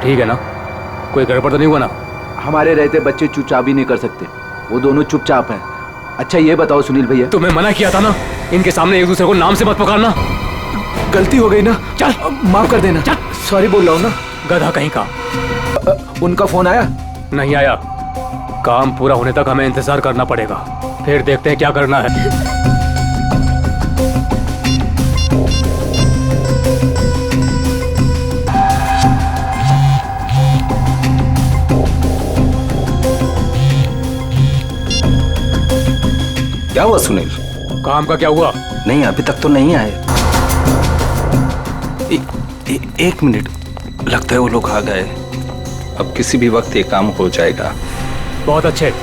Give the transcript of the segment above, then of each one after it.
ठीक है ना? कोई गड़बड़ तो नहीं हुआ ना? हमारे रहते बच्चे चुपचाप भी नहीं कर सकते, वो दोनों चुपचाप हैं। अच्छा ये बताओ सुनील भैया, तुम्हें मना किया था ना इनके सामने एक दूसरे को नाम से मत पुकारना। गलती हो गई ना, चल माफ कर देना। सॉरी बोल रहा हूँ ना। गधा कहीं का। उनका फोन आया? नहीं आया। काम पूरा होने तक हमें इंतजार करना पड़ेगा, फिर देखते हैं क्या करना है। क्या हुआ सुनील? काम का क्या हुआ? नहीं अभी तक तो नहीं आए। एक मिनट, लगता है वो लोग आ गए। अब किसी भी वक्त ये काम हो जाएगा। बहुत अच्छे,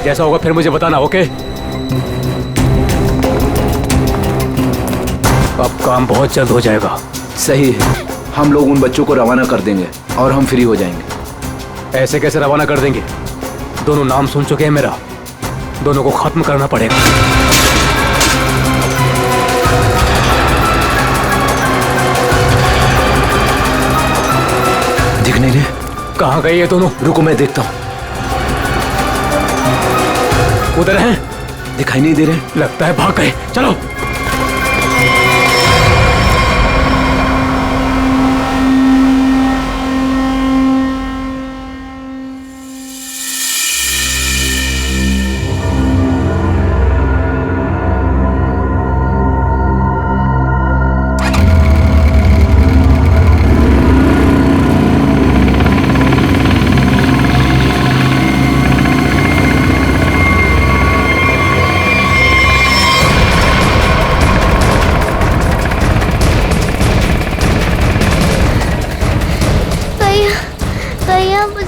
जैसा होगा फिर मुझे बताना। ओके? अब काम बहुत जल्द हो जाएगा। सही है, हम लोग उन बच्चों को रवाना कर देंगे और हम फ्री हो जाएंगे। ऐसे कैसे रवाना कर देंगे? दोनों नाम सुन चुके हैं मेरा, दोनों को खत्म करना पड़ेगा। दिख नहीं रहे? कहाँ गए ये दोनों? रुको मैं देखता हूँ। उधर हैं? दिखाई नहीं दे रहे? लगता है भाग गए। चलो।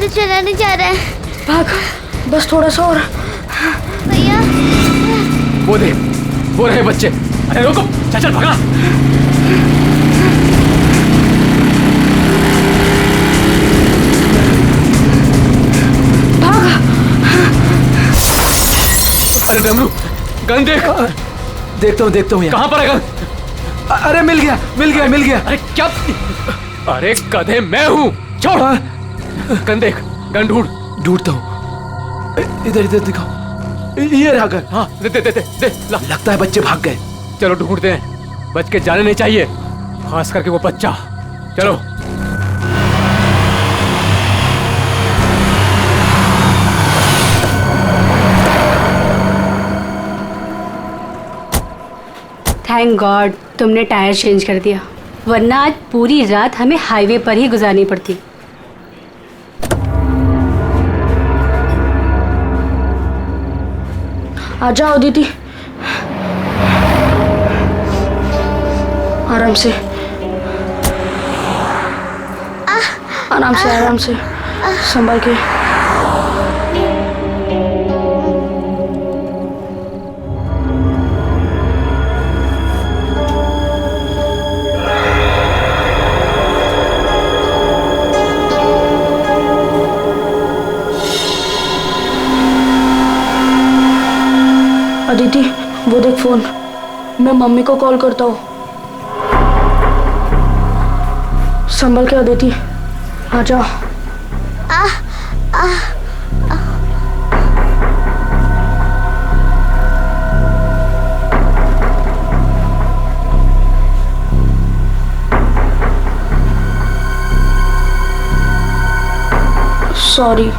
चला नहीं जा रहा है। भाग, बस थोड़ा सा और। भैया वो दे, वो रहे बच्चे। अरे रुको, चल चल भागा। भाग। अरे डमरू, गन देख। देखता हूँ कहाँ पर है गन? अरे मिल गया। अरे क्या? अरे गधे मैं हूँ, छोड़। गन देख, गन ढूंढता हूँ। इधर दिखाओ। ये रहा गन। हाँ दे ला। लगता है बच्चे भाग गए। चलो ढूंढते हैं, बच के जाने नहीं चाहिए, खास करके वो बच्चा। चलो। थैंक गॉड तुमने टायर चेंज कर दिया, वरना आज पूरी रात हमें हाईवे पर ही गुजारनी पड़ती। आ जाओ दीदी, आराम से आराम से संभाल के। अदिति वो देख फोन, मैं मम्मी को कॉल करता हूँ। संभल के अदिति, आ जाओ। सॉरी।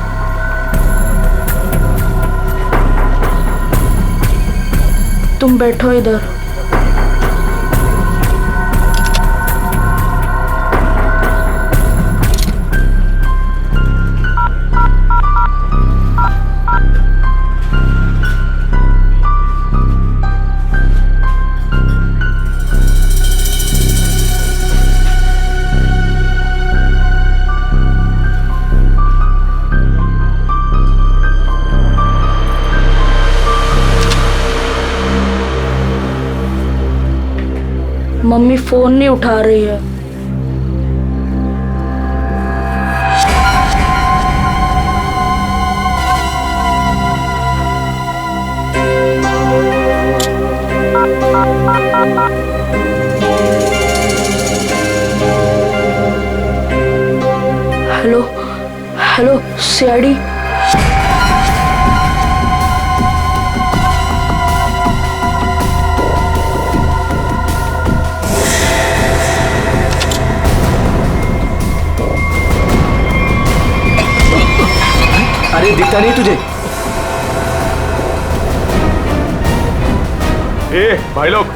तुम बैठो इधर। मम्मी फोन नहीं उठा रही है। Hello hello CID. अरे दिखता नहीं तुझे? ए भाई लोग,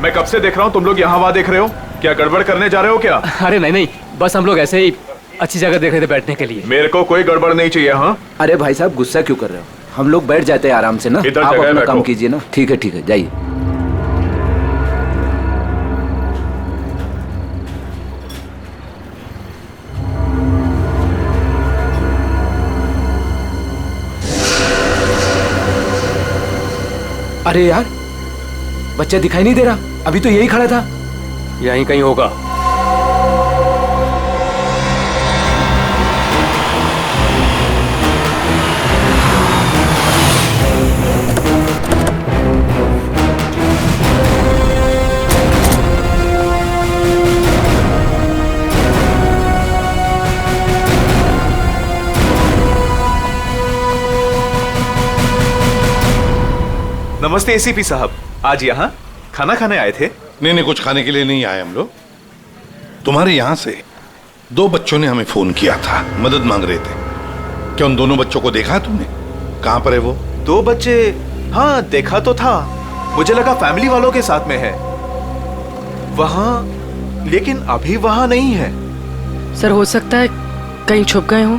मैं कब से देख रहा हूँ तुम लोग यहाँ वहाँ देख रहे हो। क्या गड़बड़ करने जा रहे हो क्या? अरे नहीं नहीं, बस हम लोग ऐसे ही अच्छी जगह देख रहे थे बैठने के लिए। मेरे को कोई गड़बड़ नहीं चाहिए। हाँ अरे भाई साहब गुस्सा क्यों कर रहे हो? हम लोग बैठ जाते हैं आराम से ना। इधर आप जगह अपना बैठो। काम कीजिए ना। ठीक है जाइए। अरे यार बच्चा दिखाई नहीं दे रहा, अभी तो यही खड़ा था। यहीं कहीं होगा। नमस्ते एसीपी साहब, आज यहाँ खाना खाने आए थे? नहीं, कुछ खाने के लिए नहीं आए हम लोग। तुम्हारे यहाँ से 2 बच्चों ने हमें फोन किया था, मदद मांग रहे थे। क्या उन दोनों बच्चों को देखा तुमने? कहाँ पर है वो? 2 बच्चे? हाँ देखा तो था, मुझे लगा फैमिली वालों के साथ में है वहाँ, लेकिन अभी वहाँ नहीं है। सर हो सकता है कहीं छुप गए हों।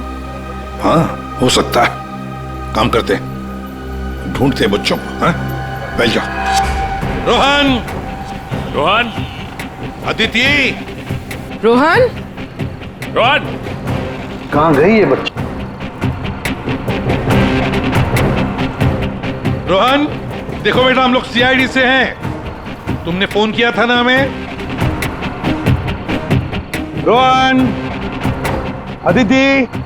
हाँ हो सकता है। काम करते हैं, ढूंढते हैं बच्चों को। हाँ बैठ जाओ। रोहन, रोहन, अदिति, रोहन, रोहन, कहाँ गई ये बच्ची? रोहन देखो बेटा, हम लोग सीआईडी से हैं। तुमने फोन किया था ना हमें? रोहन, अदिति,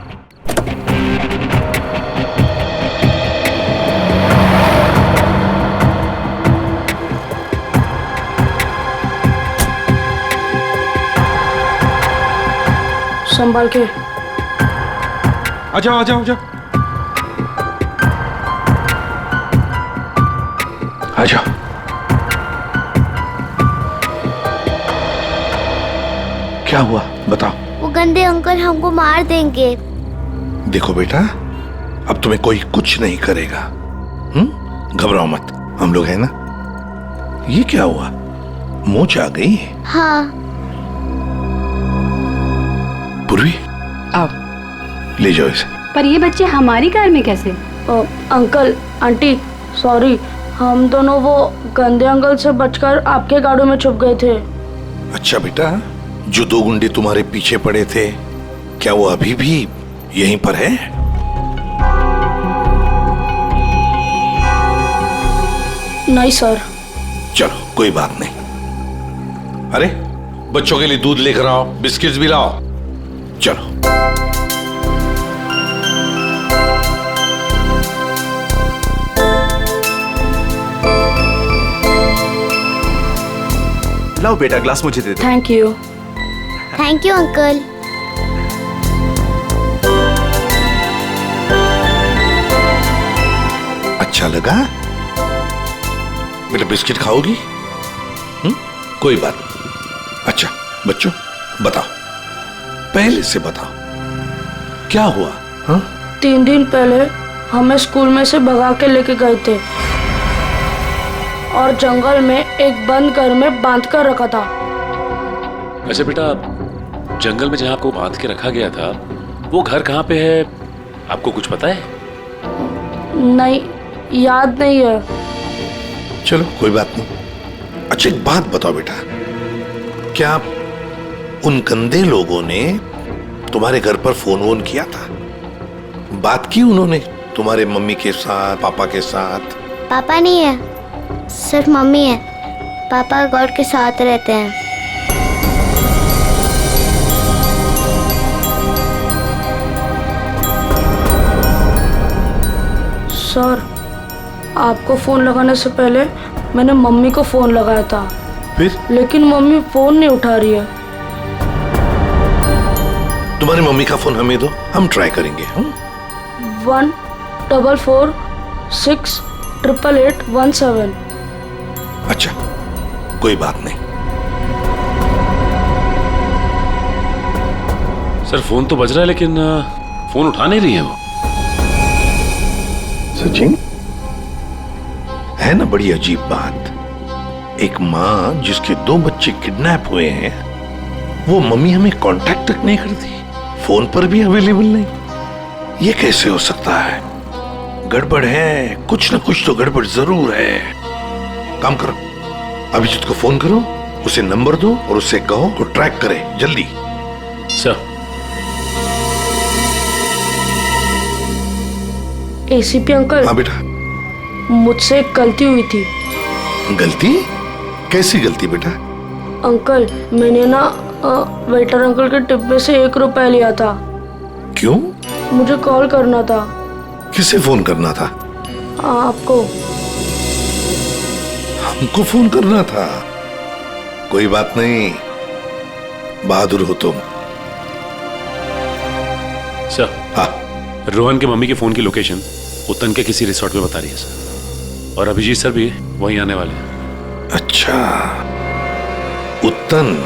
संभाल के। आ जाओ आ जाओ आ जाओ आ जाओ। क्या हुआ बताओ। वो गंदे अंकल हमको मार देंगे। देखो बेटा, अब तुम्हें कोई कुछ नहीं करेगा। घबराओ मत, हम लोग हैं ना। ये क्या हुआ, मोच आ गई? हाँ। पूर्वी आओ। ले जाओ इसे। पर ये बच्चे हमारी कार में कैसे? अंकल आंटी सॉरी, हम दोनों वो गंदे अंकल से बचकर आपके गाड़ियों में छुप गए थे। अच्छा बेटा, जो 2 गुंडे तुम्हारे पीछे पड़े थे, क्या वो अभी भी यहीं पर है? नहीं सर। चलो कोई बात नहीं। अरे बच्चों के लिए दूध लेकर आओ, बिस्किट्स भी लाओ। चलो लाओ बेटा, ग्लास मुझे दे दो। Thank you. Thank you uncle. अच्छा लगा बेटा? बिस्किट खाओगी? कोई बात नहीं। अच्छा बच्चों बताओ, पहले से बताओ क्या हुआ? 3 दिन पहले हमें स्कूल में से भगा के लेके गए थे और जंगल में एक बंद घर में बांध कर रखा था। अच्छा बेटा, जंगल में जहाँ आपको बांध के रखा गया था वो घर कहाँ पे है, आपको कुछ पता है? नहीं, याद नहीं है। चलो कोई बात नहीं। अच्छा एक बात बताओ बेटा, क्या उन गंदे लोगों ने तुम्हारे घर पर फोन वोन किया था? बात की उन्होंने तुम्हारे मम्मी के साथ, पापा के साथ? पापा नहीं है, सिर्फ मम्मी है। पापा गॉड के साथ रहते हैं। सर, आपको फोन लगाने से पहले मैंने मम्मी को फोन लगाया था, फिर लेकिन मम्मी फोन नहीं उठा रही है। तुम्हारी मम्मी का फोन हमें दो, हम ट्राई करेंगे। 144688817। अच्छा, कोई बात नहीं। सर फोन तो बज रहा है लेकिन फोन उठा नहीं रही है वो। सचिन, है ना बड़ी अजीब बात। एक माँ जिसके 2 बच्चे किडनैप हुए हैं, वो मम्मी हमें कांटेक्ट तक नहीं करती, फोन पर भी अवेलेबल नहीं। ये कैसे हो सकता है? गड़बड़ है, कुछ ना कुछ तो गड़बड़ जरूर है। काम करो, अभिजीत को फोन करो, उसे नंबर दो और उससे कहो तो ट्रैक करे जल्दी। सर। ACP uncle. हाँ बेटा। मुझसे एक गलती हुई थी। गलती? कैसी गलती बेटा? अंकल, मैंने ना वेटर अंकल के डिब्बे से 1 रुपया लिया था। क्यों? मुझे कॉल करना था। किसे फोन करना था? आपको। हमको फोन करना था? कोई बात नहीं, बहादुर हो तुम। सर। हाँ। रोहन के मम्मी के फोन की लोकेशन उत्तन के किसी रिसोर्ट में बता रही है सर, और अभिजीत सर भी वहीं आने वाले हैं। अच्छा, उत्तन।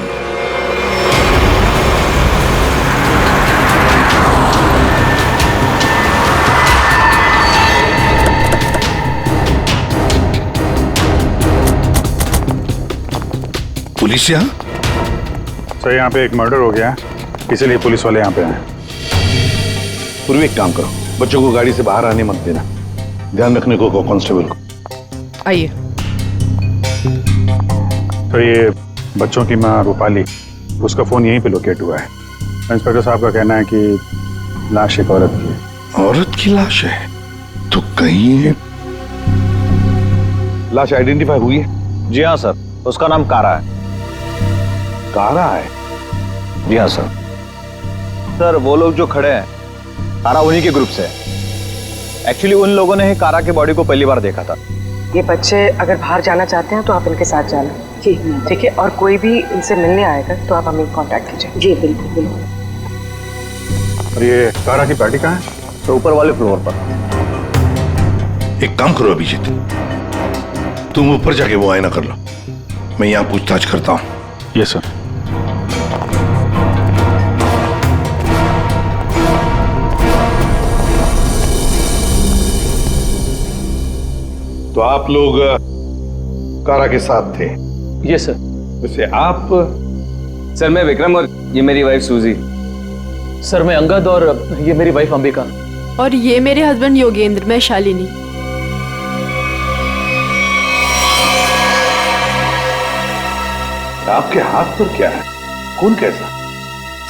पुलिस यहाँ? सर, यहाँ पे एक मर्डर हो गया है, इसीलिए पुलिस वाले यहाँ पे आए। पूर्वी, एक काम करो, बच्चों को गाड़ी से बाहर आने मत देना, ध्यान रखने को कहो कांस्टेबल को। आइए। तो ये बच्चों की माँ रूपाली, उसका फोन यहीं पे लोकेट हुआ है। इंस्पेक्टर साहब का कहना है कि लाश एक औरत की है। औरत की लाश है? तो कहीं लाश आइडेंटिफाई हुई है? जी हाँ सर, उसका नाम कारा है। कारा है? जी हाँ सर। सर, वो लोग जो खड़े हैं, कारा उन्हीं के ग्रुप से है। एक्चुअली उन लोगों ने ही कारा के बॉडी को पहली बार देखा था। ये बच्चे अगर बाहर जाना चाहते हैं तो आप इनके साथ जाना। जी ठीक है, और कोई भी इनसे मिलने आएगा तो आप हमें कांटेक्ट कीजिए। जी बिल्कुल बिल्कुल। और ये कारा की पार्टी कहाँ है? तो ऊपर वाले फ्लोर पर। एक काम करो अभिजीत, तुम ऊपर जाके वो आईना कर लो, मैं यहाँ पूछताछ करता हूँ। Yes sir. तो आप लोग कारा के साथ थे? Yes sir. वैसे आप? सर, मैं विक्रम और ये मेरी वाइफ सूजी। सर, मैं अंगद और ये मेरी वाइफ अंबिका। और ये मेरे हस्बैंड योगेंद्र, मैं शालिनी। आपके हाथ पर क्या है? खून कैसा?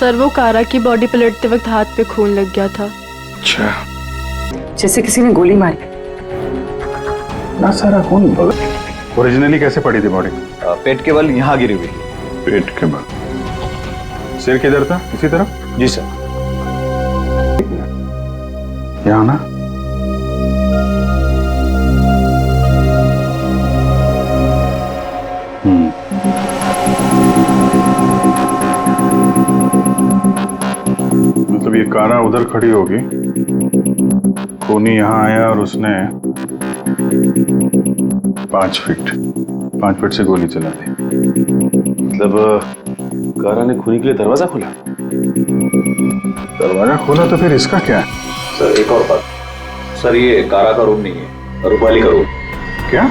सर, वो कारा की बॉडी पलटते वक्त हाथ पे खून लग गया था। अच्छा, जैसे किसी ने गोली मारी। ना सारा खून। ओरिजिनली कैसे पड़ी थी बॉडी? पेट के बल यहाँ गिरी हुई। पेट के बल। सिर किधर था? इसी तरफ? जी सर। यहाँ ना? मतलब ये कारा उधर खड़ी होगी, खूनी यहाँ आया और उसने 5 फीट से गोली चला दी। मतलब कारा ने खूनी के लिए दरवाजा खोला? दरवाजा खोला तो फिर इसका क्या है? सर, एक और बात। सर, ये कारा का रूम नहीं है, रूपाली का रूम। क्या?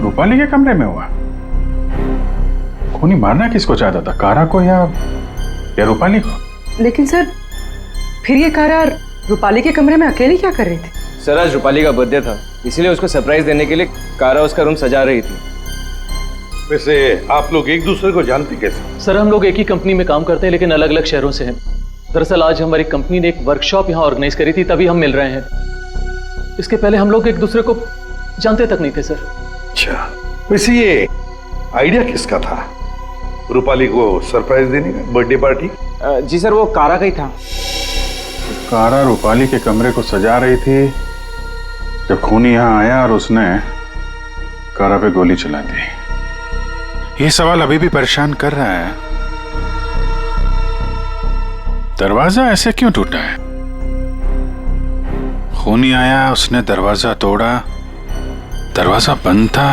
रूपाली के कमरे में हुआ? खूनी मारना किसको चाहता था, कारा को या रूपाली को? लेकिन सर, फिर ये कारा रूपाली के कमरे में अकेली क्या कर रही थी? सर, आज रूपाली का बर्थडे था, इसलिए उसको सरप्राइज देने के लिए कारा उसका रूम सजा रही थी। वैसे आप लोग एक दूसरे को जानते कैसे? सर, हम लोग एक ही कंपनी में काम करते हैं लेकिन अलग अलग शहरों से हैं। दरअसल आज हमारी कंपनी ने एक वर्कशॉप यहाँ ऑर्गेनाइज करी थी, तभी हम मिल रहे हैं। इसके पहले हम लोग एक दूसरे को जानते तक नहीं थे सर। अच्छा, वैसे ये आइडिया किसका था, रूपाली को सरप्राइज देने का, बर्थडे पार्टी? जी सर, वो कारा का ही था। कारा रूपाली के कमरे को सजा रही थी जब खूनी यहाँ आया और उसने कारा पे गोली चला दी। ये सवाल अभी भी परेशान कर रहा है दरवाजा ऐसे क्यों टूटा है? खूनी आया, उसने दरवाजा तोड़ा, दरवाजा बंद था,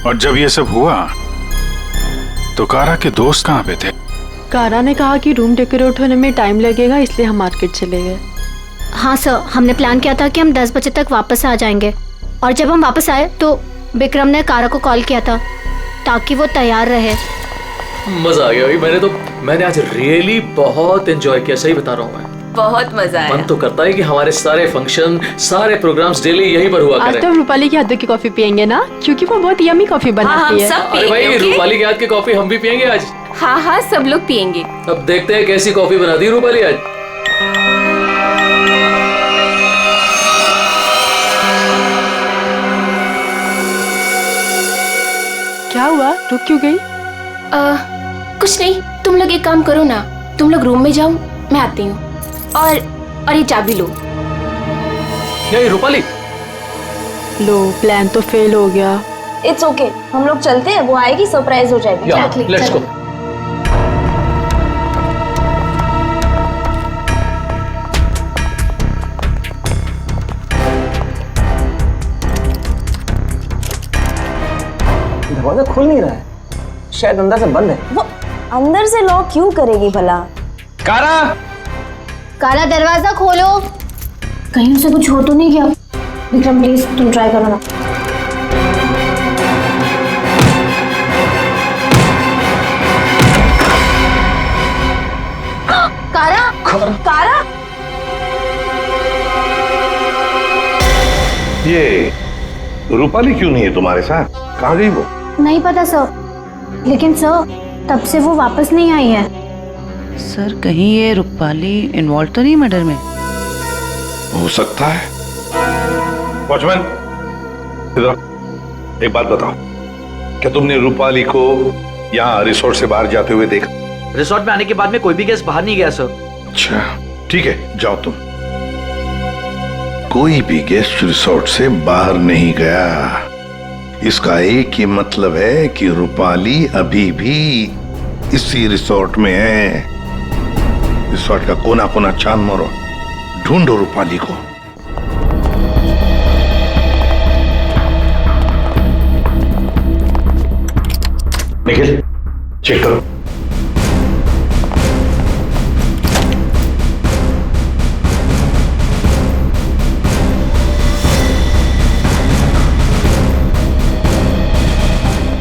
और जब ये सब हुआ तो कारा के दोस्त कहाँ पे थे? कारा ने कहा कि रूम डेकोरेट होने में टाइम लगेगा, इसलिए हम मार्केट चले गए। हाँ सर, हमने प्लान किया था कि हम 10 बजे तक वापस आ जाएंगे, और जब हम वापस आए तो विक्रम ने कारा को कॉल किया था ताकि वो तैयार रहे। मजा आ गया भाई। मैंने आज रियली बहुत एंजॉय किया, सही बता रहा हूँ मैं। बहुत मजा आया। मन तो करता है कि हमारे सारे फंक्शन, सारे प्रोग्राम्स डेली यहीं पर हुआ आज करें। तो रूपाली के हाथ की कॉफी पियेंगे ना, क्योंकि वो बहुत यमी कॉफी बनाती है। अरे भाई, रूपाली के हाथ की कॉफी हम भी पियेंगे आज। हाँ हाँ, सब लोग पियेंगे। अब देखते हैं कैसी कॉफी बनाती है रूपाली आज। क्या हुआ, रुक क्यों गई? कुछ नहीं, तुम लोग एक काम करो ना, तुम लोग रूम में जाओ, मैं आती हूँ। और ये चाबी लो। ये रूपाली, लो, प्लान तो फेल हो गया। इट्स ओके, हम लोग चलते हैं, वो आएगी, सरप्राइज हो जाएगी। Let's go. दरवाजा खुल नहीं रहा है, शायद अंदर से बंद है। वो अंदर से लॉक क्यों करेगी भला? कारा, दरवाजा खोलो। कहीं उसे कुछ हो तो नहीं गया? विक्रम प्लीज तुम ट्राई करो ना। कारा, कारा, ये रूपाली क्यों नहीं है तुम्हारे साथ? कहाँ गई वो? नहीं पता सर, लेकिन सर तब से वो वापस नहीं आई है। सर, कहीं ये रूपाली इन्वॉल्व तो नहीं मर्डर में? हो सकता है। वॉचमैन, इधर एक बात बताओ, क्या तुमने रूपाली को यहाँ रिसोर्ट से बाहर जाते हुए देखा? रिसोर्ट में आने के बाद में कोई भी गेस्ट बाहर नहीं गया सर। अच्छा, ठीक है, जाओ तुम। कोई भी गेस्ट रिसोर्ट से बाहर नहीं गया, इसका एक ही मतलब है कि रूपाली अभी भी इसी रिसोर्ट में है। रिसोर्ट का कोना कोना छान मारो, ढूंढो रूपाली को। निखिल, चेक करो।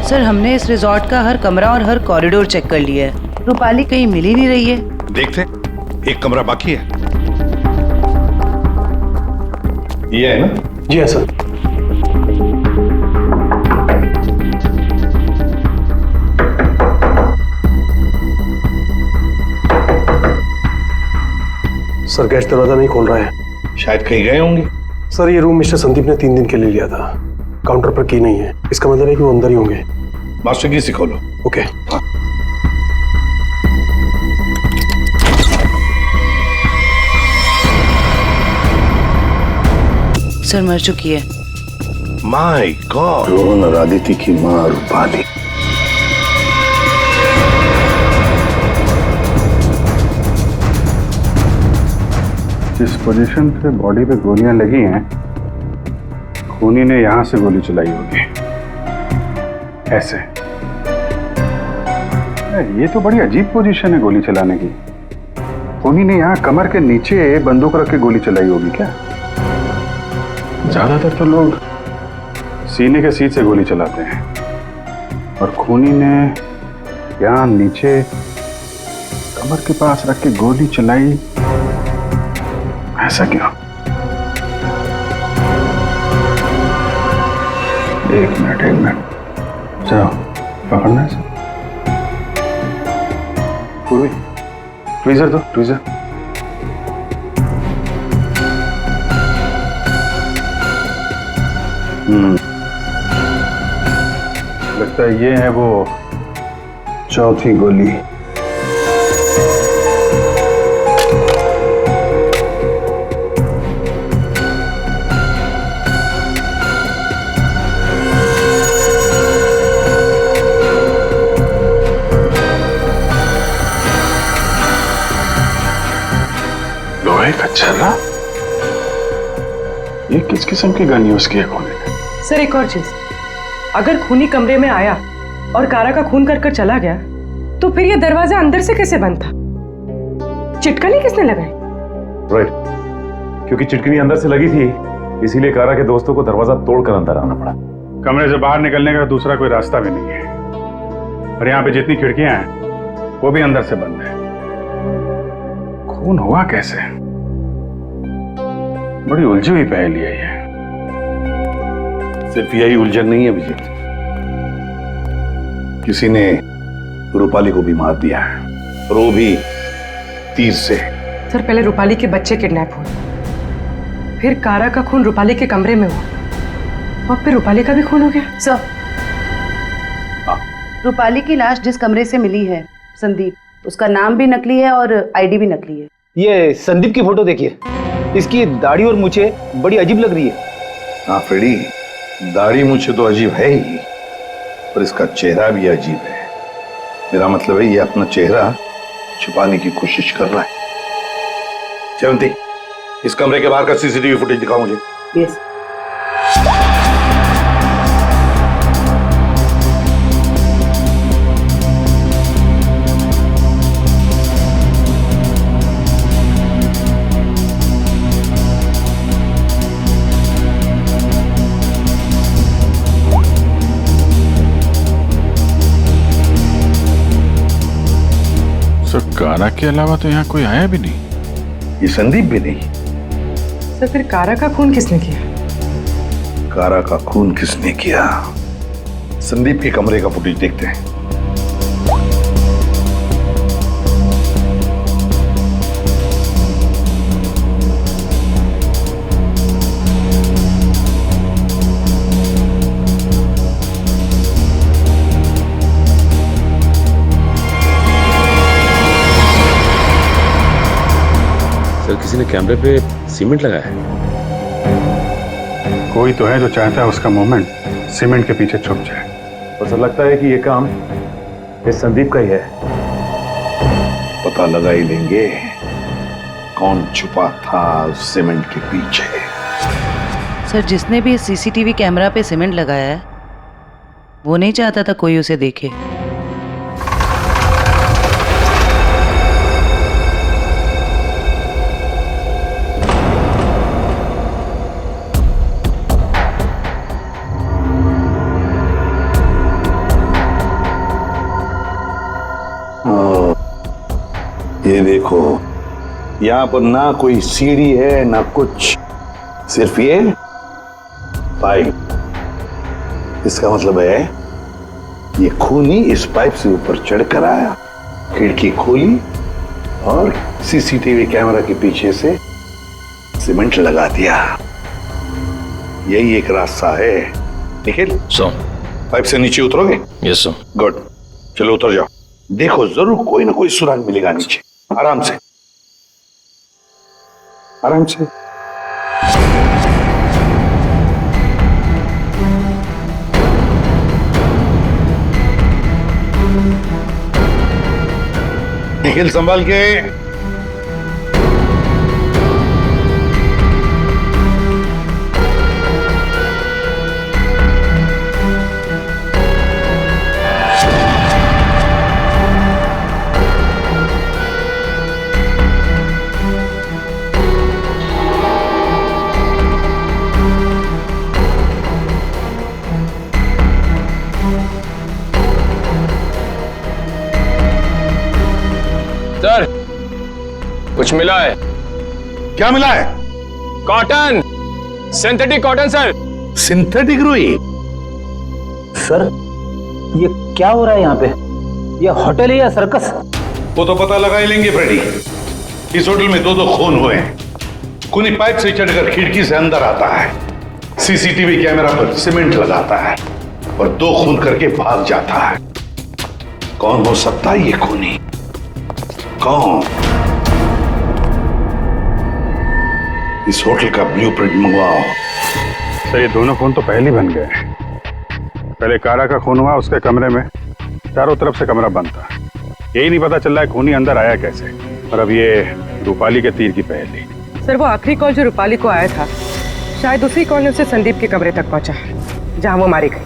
सर, हमने इस रिजॉर्ट का हर कमरा और हर कॉरिडोर चेक कर लिया है, रूपाली कहीं मिल ही नहीं रही है। देखते, एक कमरा बाकी है। ये है ना? जी हाँ सर। सर, गेस्ट दरवाजा नहीं खोल रहा है। शायद कहीं गए होंगे। सर, ये रूम मिस्टर संदीप ने 3 दिन के लिए लिया था, काउंटर पर की नहीं है, इसका मतलब है कि वो अंदर ही होंगे। मास्टर की से खोलो। ओके। सर, मर चुकी है। माय गॉड, रोहन और आदिति की मां रूपाली। जिस पोजीशन पे बॉडी पे गोलियां लगी हैं, खूनी ने यहां से गोली चलाई होगी, ऐसे। ये तो बड़ी अजीब पोजीशन है गोली चलाने की। खूनी ने यहाँ कमर के नीचे बंदूक रख के गोली चलाई होगी क्या? ज्यादातर तो लोग सीने के सीट से गोली चलाते हैं, और खूनी ने यहाँ नीचे कमर के पास रख के गोली चलाई, ऐसा क्यों? एक मिनट, चलो पकड़ना है। पूर्वी, ट्वीजर दो, ट्वीजर। लगता है ये है वो चौथी गोली। छर्रा? ये किस किस्म की गन यूज की है खूनी ने? सर एक और चीज, अगर खूनी कमरे में आया और कारा का खून कर चला गया तो फिर ये दरवाजा अंदर से कैसे बंद था? चिटकनी किसने लगाई? राइट, क्योंकि चिटकनी अंदर से लगी थी, इसीलिए कारा के दोस्तों को दरवाजा तोड़कर अंदर आना पड़ा। कमरे से बाहर निकलने का दूसरा कोई रास्ता भी नहीं है, और यहाँ पे जितनी खिड़कियां हैं वो भी अंदर से बंद है। खून हुआ कैसे? बड़ी उलझी हुई पहेली है ये। सिर्फ यही उलझन नहीं है विजय, किसी ने रूपाली को भी मार दिया है, और वो भी तीर से। सर पहले रूपाली के बच्चे किडनैप हुए, फिर कारा का खून रूपाली के कमरे में हुआ, और फिर रूपाली का भी खून हो गया। सर, रूपाली की लाश जिस कमरे से मिली है, संदीप, उसका नाम भी नकली है और आईडी भी नकली है। ये संदीप की फोटो देखिए, इसकी दाढ़ी और मूछें बड़ी अजीब लग रही है। हाँ फ्रेडी, दाढ़ी मुझे तो अजीब है ही, पर इसका चेहरा भी अजीब है। मेरा मतलब है ये अपना चेहरा छुपाने की कोशिश कर रहा है। जयंती, इस कमरे के बाहर का सीसीटीवी फुटेज दिखाओ मुझे। यस। कारा के अलावा तो यहाँ कोई आया भी नहीं, ये संदीप भी नहीं। सर फिर कारा का खून किसने किया? कारा का खून किसने किया? संदीप के कमरे का फुटेज देखते हैं। सर किसी ने कैमरे पे सीमेंट लगाया है। कोई तो है जो चाहता है उसका मूवमेंट सीमेंट के पीछे छुप जाए। बस लगता है कि ये काम इस संदीप का ही है। पता लगा ही लेंगे कौन छुपा था सीमेंट के पीछे। सर जिसने भी सीसीटीवी कैमरा पे सीमेंट लगाया है वो नहीं चाहता था कोई उसे देखे। ये देखो, यहाँ पर ना कोई सीढ़ी है ना कुछ, सिर्फ ये पाइप। इसका मतलब है ये खूनी इस पाइप से ऊपर चढ़कर आया, खिड़की खोली और सीसीटीवी कैमरा के पीछे से सीमेंट लगा दिया। यही एक रास्ता है। निखिल, पाइप से नीचे उतरोगे? Yes sir. गुड, चलो उतर जाओ। देखो जरूर कोई ना कोई सुराग मिलेगा नीचे। आराम से, आराम से। निखिल संभाल के। सर कुछ मिला है। क्या मिला है? Cotton, synthetic cotton sir. Synthetic रुई? सर ये क्या हो रहा है यहाँ पे? ये होटल है या सर्कस? वो तो पता लगा ही लेंगे फ्रेडी। इस होटल में दो खून हुए हैं। खूनी पाइप से चढ़कर खिड़की से अंदर आता है, सीसीटीवी कैमरा पर सीमेंट लगाता है और 2 खून करके भाग जाता है। कौन हो सकता है ये खूनी? कौन? इस होटल का ब्लूप्रिंट मंगवाओ। सर ये दोनों खून तो पहले बन गए। पहले कारा का खून हुआ, उसके कमरे में चारों तरफ से कमरा बंद था। यही नहीं पता चल रहा है खूनी अंदर आया कैसे। और अब ये रूपाली के तीर की पहेली। सर वो आखिरी कॉल जो रूपाली को आया था, शायद उसी कॉल ने उसे संदीप के कमरे तक पहुंचा जहां वो मारी गई।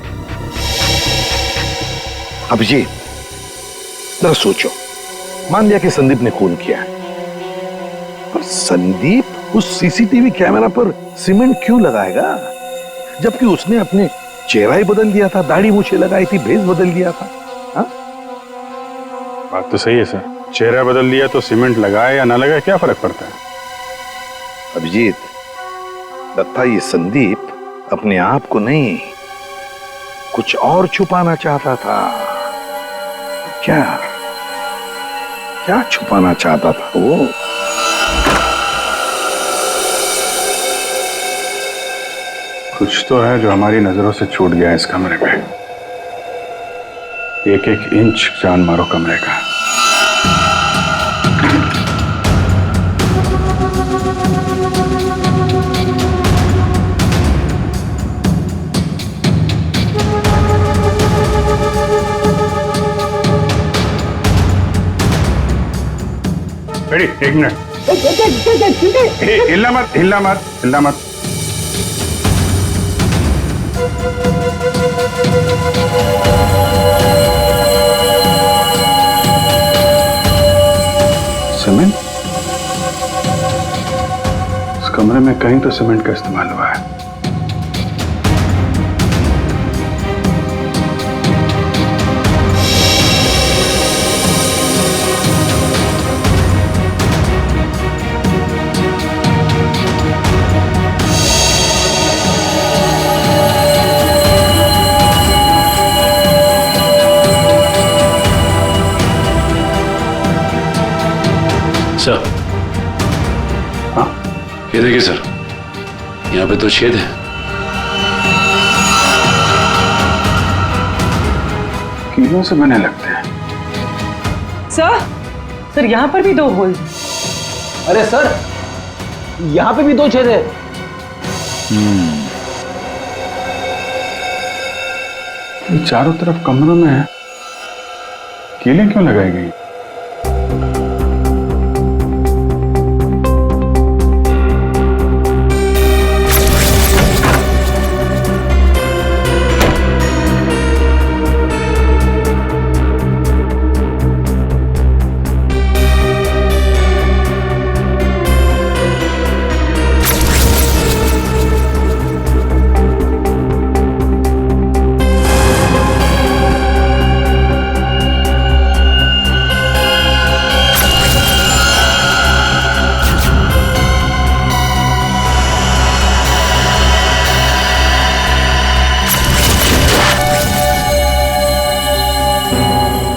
अभिजीत, जरा सोचो, मान लिया कि संदीप ने खून किया, पर संदीप उस सीसीटीवी कैमरा पर सीमेंट क्यों लगाएगा, जबकि उसने अपने चेहरा ही बदल दिया था, दाढ़ी मूछें लगाई थी, भेष बदल दिया था। हा? बात तो सही है सर, चेहरा बदल दिया तो सीमेंट लगाए या ना लगाए क्या फर्क पड़ता है? अभिजीत, लगता ये संदीप अपने आप को नहीं, कुछ और छुपाना चाहता था। क्या क्या छुपाना चाहता था वो? कुछ तो है जो हमारी नजरों से छूट गया इस कमरे में। एक एक इंच जान मारो कमरे का। Ready, 1 minute. हिलना मत, हिलना मत, हिलना मत। सीमेंट? इस कमरे में कहीं तो सीमेंट का इस्तेमाल हुआ है। सर, हाँ, ये देखिए सर, यहाँ पे 2 छेद है। कीलों से बने लगते हैं। सर यहाँ पर भी 2 होल। अरे सर, यहाँ पे भी 2 छेद है। चारों तरफ कमरों में कीलें क्यों लगाई गई?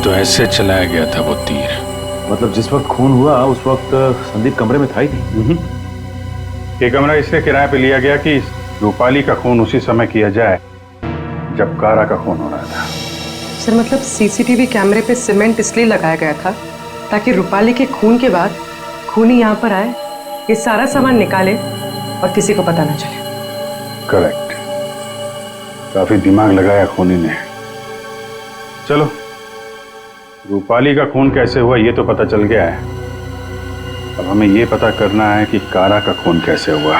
तो ऐसे चलाया गया था वो तीर। मतलब जिस वक्त खून हुआ उस वक्त संदीप कमरे में था ही नहीं। ये कमरा इसलिए किराए पे लिया गया कि रूपाली का खून उसी समय किया जाए जब कारा का खून हो रहा था। सर मतलब सीसीटीवी कैमरे पे सीमेंट इसलिए लगाया गया था ताकि रूपाली के खून के बाद खूनी यहाँ पर आए, ये सारा सामान निकाले और किसी को पता ना चले। करेक्ट, काफी दिमाग लगाया खूनी ने। चलो, रूपाली का खून कैसे हुआ ये तो पता चल गया है, अब हमें ये पता करना है कि कारा का खून कैसे हुआ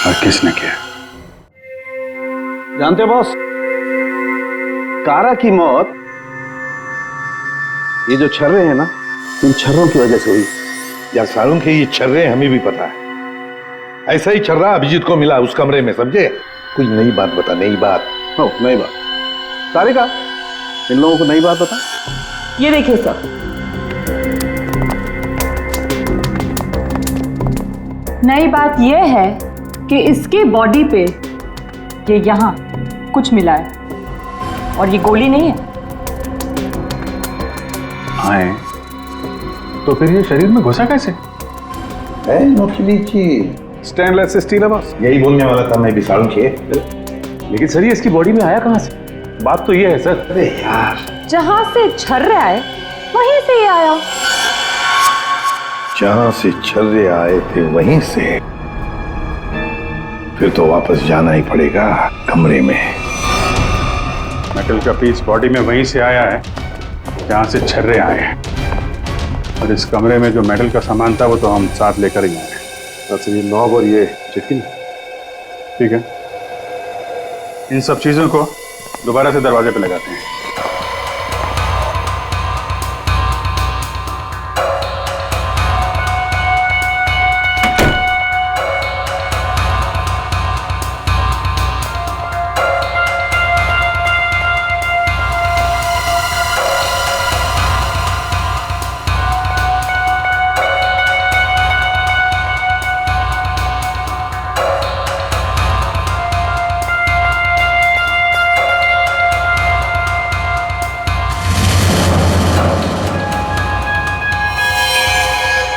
और किसने किया। जानते हो बॉस, कारा की मौत ये जो छर्रे हैं ना, इन छर्रों की वजह से हुई। या सालों के ये छर्रे हमें भी पता है, ऐसा ही छर्रा अभिजीत को मिला उस कमरे में, समझे? कोई नई बात बता, नई बात। हो, नई बात। तारिका, इन लोगों को नई बात बता। ये देखिए सर, नई बात यह है कि इसकी बॉडी पे ये यहाँ कुछ मिला है और ये गोली नहीं है। हाँ, तो फिर ये शरीर में घुसा कैसे? है नोखिली चीज, स्टेनलेस स्टील है बस। यही बोलने वाला था मैं भी सालों के। लेकिन सर ये इसकी बॉडी में आया कहाँ से? बात तो ये है सर। अरे यार, जहां से छर्रे आए वहीं से ये आया। जहां से छर्रे आए थे वहीं से, फिर तो वापस जाना ही पड़ेगा कमरे में। मेटल का पीस बॉडी में वहीं से आया है जहां से छर्रे आए हैं, और इस कमरे में जो मेटल का सामान था वो तो हम साथ लेकर ही आए हैं। अच्छा, ये नॉब और ये चिटकी ना, ठीक है। इन सब चीजों को दोबारा से दरवाजे पे लगाते हैं।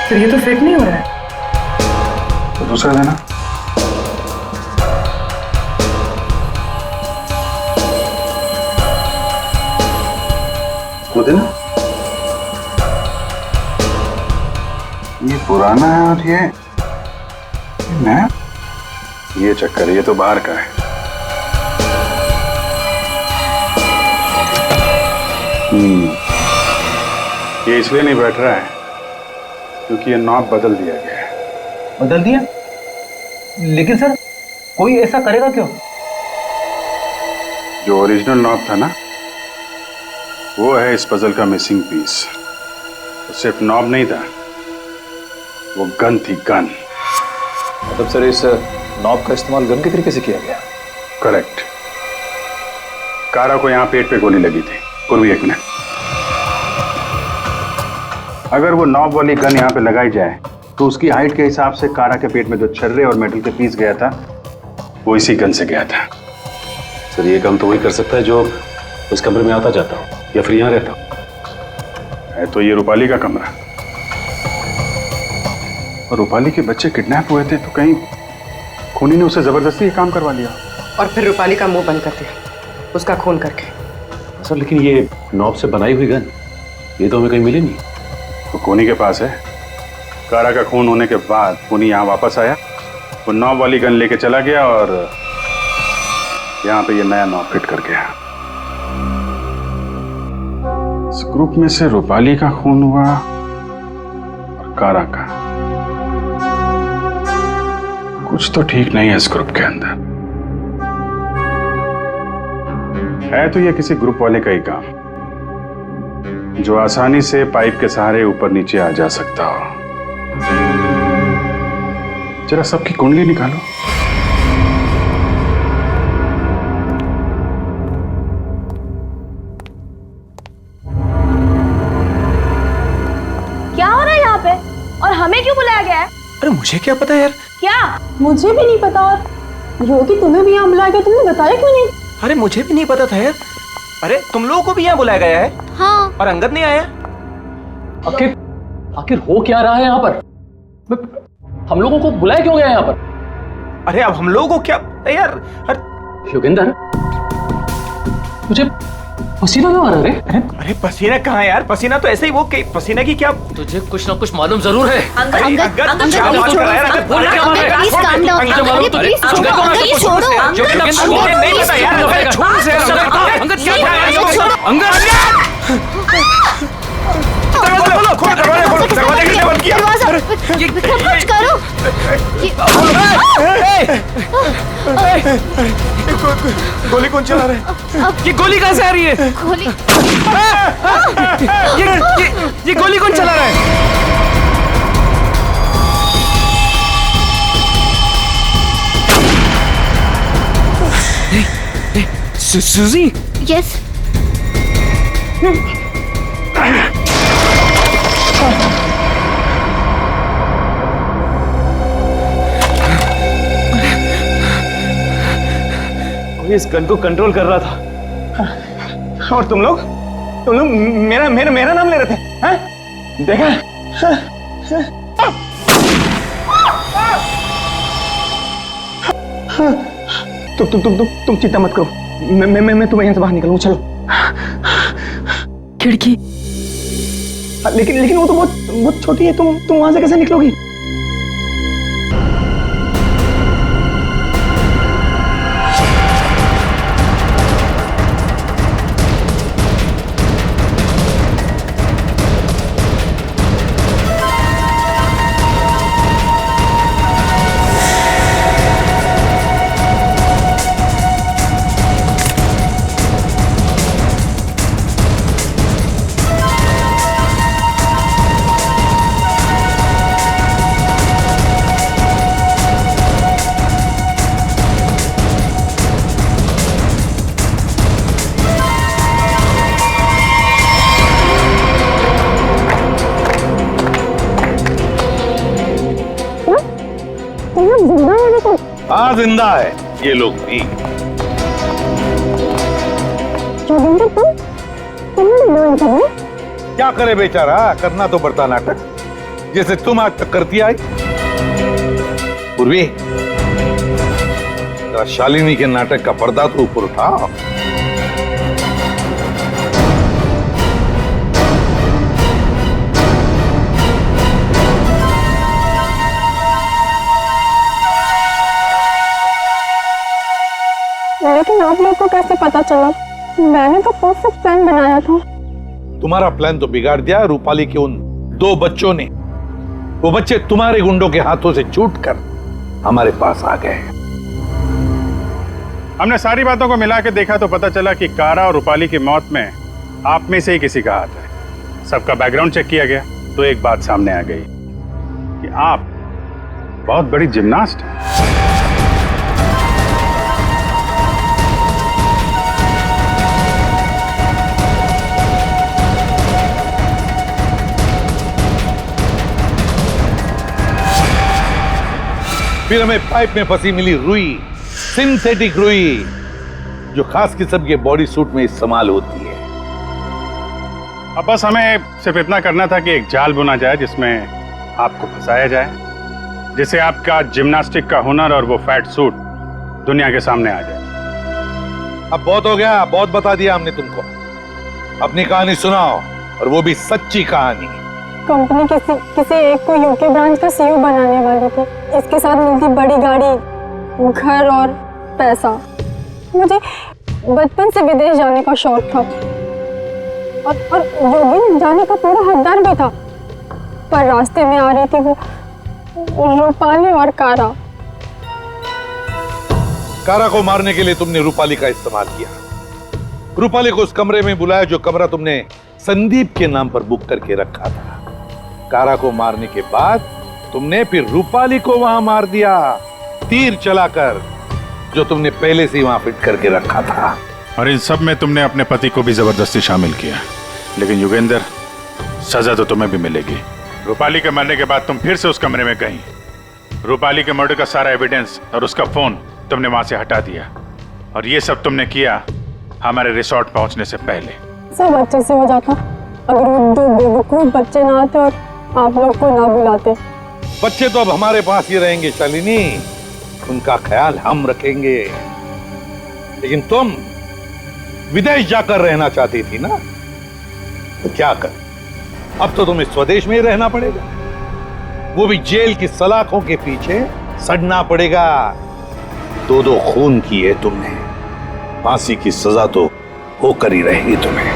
तो ये तो फिट नहीं हो रहा है। तो दूसरा देना। वो देना। ये पुराना है और ये नया। ये चक्कर है, ये तो बाहर का है। ये इसलिए नहीं बैठ रहा है क्योंकि ये नॉब बदल दिया गया है। बदल दिया? लेकिन सर कोई ऐसा करेगा क्यों? जो ओरिजिनल नॉब था ना, वो है इस पजल का मिसिंग पीस। तो सिर्फ नॉब नहीं था, वो गन थी, गन। मतलब सर इस नॉब का इस्तेमाल गन के तरीके से किया गया? करेक्ट। कारा को यहाँ पेट पे गोली लगी थी। पूर्वी, एक मिनट। अगर वो नॉब वाली गन यहाँ पे लगाई जाए तो उसकी हाइट के हिसाब से कारा के पेट में जो छर्रे और मेटल के पीस गया था, वो इसी गन से गया था। सर ये काम तो वही कर सकता है जो उस कमरे में आता जाता हो या फिर यहाँ रहता हो। है तो ये रूपाली का कमरा, और रूपाली के बच्चे किडनैप हुए थे तो कहीं खूनी ने उसे जबरदस्ती ये काम करवा लिया और फिर रूपाली का मुंह बंद कर दिया उसका खून करके। सर लेकिन ये नॉब से बनाई हुई गन, ये तो हमें कहीं मिली नहीं। तो खूनी के पास है। कारा का खून होने के बाद खूनी यहाँ वापस आया, वो नॉब वाली गन लेके चला गया और यहाँ पे ये नया नॉब फिट कर गया। इस ग्रुप में से रूपाली का खून हुआ और कारा का। कुछ तो ठीक नहीं है इस ग्रुप के अंदर। है तो ये किसी ग्रुप वाले का ही काम, जो आसानी से पाइप के सहारे ऊपर नीचे आ जा सकता हो। जरा सबकी कुंडली निकालो। क्या हो रहा है यहाँ पे और हमें क्यों बुलाया गया है? अरे मुझे क्या पता यार। क्या? मुझे भी नहीं पता। और योगी तुम्हें भी यहाँ बुलाया गया, तुमने बताया क्यों नहीं? अरे मुझे भी नहीं पता था यार। अरे तुम लोगों को भी यहाँ बुलाया गया है? हाँ। और अंगद नहीं आया? आखिर हो क्या रहा है यहाँ पर? हम लोगों को बुलाया क्यों गया यहाँ पर? अरे अब हम लोगों को क्या यार? योगेंद्र, मुझे पसीना क्यों आ रहा है? अरे पसीना कहाँ है यार? पसीना तो ऐसे ही वो पसीना की क्या? तुझे कुछ ना कुछ मालूम जरूर है। अंगद क्या बात कर रहा है? अंगद बोल क्या मालूम है? Please calm down. प्लीज छोड़ो, अंगद छोड़ो। नहीं पता यार। छोड़ से अंगद क्या है? अंगद दरवाजा खोलो, दरवाजा किसने बंद किया? विक्रम कुछ करो। गोली कौन चला रहा है? ये गोली कहाँ से आ रही है? गोली। ये गोली कौन चला रहा है? सुजी? यस। इस गन को कंट्रोल कर रहा था और तुम लोग मेरा नाम ले रहे थे, हैं? देखा? तुम चिंता मत करो, मैं तुम्हें यहाँ से बाहर निकलूंगा। चलो। खिड़की। लेकिन वो तो बहुत छोटी है, तुम वहां से कैसे निकलोगी? तुम लोग जिंदा हो देखो। हाँ जिंदा है ये लोग भी। जोगिंदर तुम क्या करे बेचारा, करना तो पड़ता नाटक, जैसे तुम आज तक करती आई। पूर्वी, शालिनी के नाटक का पर्दा तो ऊपर उठाओ। लेकिन आप लोग को कैसे पता चला? मैंने तो परफेक्ट प्लान बनाया था। तुम्हारा प्लान तो बिगाड़ दिया रूपाली के उन 2 बच्चों ने। वो बच्चे तुम्हारे गुंडों के हाथों से छूटकर हमारे पास आ गए। हमने सारी बातों को मिला के देखा तो पता चला कि कारा और रूपाली की मौत में आप में से ही किसी का हाथ है। सबका बैकग्राउंड चेक किया गया तो एक बात सामने आ गई कि आप बहुत बड़ी जिम्नास्ट हैं। फिर हमें पाइप में फंसी मिली रुई, सिंथेटिक रुई, जो खास किस्म के बॉडी सूट में इस्तेमाल होती है। अब बस हमें सिर्फ इतना करना था कि एक जाल बुना जाए जिसमें आपको फंसाया जाए, जिससे आपका जिम्नास्टिक का हुनर और वो फैट सूट दुनिया के सामने आ जाए। अब बहुत हो गया, बहुत बता दिया हमने तुमको। अपनी कहानी सुनाओ, और वो भी सच्ची कहानी। कंपनी किसी एक को यूके ब्रांच का सीईओ बनाने वाली थी। इसके साथ मिलती बड़ी गाड़ी, घर और पैसा। मुझे बचपन से विदेश जाने का शौक था और योगिन जाने का पूरा हकदार भी था, पर रास्ते में आ रही थी वो रूपाली और कारा। कारा को मारने के लिए तुमने रूपाली का इस्तेमाल किया। रूपाली को उस कमरे में बुलाया जो कमरा तुमने संदीप के नाम पर बुक करके रखा था। कारा को मारने के बाद तुमने फिर रूपाली को वहां मार दिया, तीर चलाकर, जो तुमने पहले से वहां फिट करके रखा था। और इन सब में तुमने अपने पति को भी जबरदस्ती शामिल किया। लेकिन योगेंद्र, सजा तो तुम्हें भी मिलेगी। रूपाली के मरने के बाद तुम फिर से उस कमरे में गई। रूपाली के मर्डर का सारा एविडेंस और उसका फोन तुमने वहां से हटा दिया, और ये सब तुमने किया हमारे रिसोर्ट पहुंचने से पहले। सब अच्छे से हो जाता अगर वो 2 बेवकूफ बच्चे ना आते और आप लोग को ना बुलाते। बच्चे तो अब हमारे पास ही रहेंगे शालिनी, उनका ख्याल हम रखेंगे। लेकिन तुम विदेश जाकर रहना चाहती थी ना, तो क्या कर, अब तो तुम्हें स्वदेश में ही रहना पड़ेगा, वो भी जेल की सलाखों के पीछे सड़ना पड़ेगा। 2 खून किए तुमने, फांसी की सजा तो होकर ही रहेगी तुम्हें।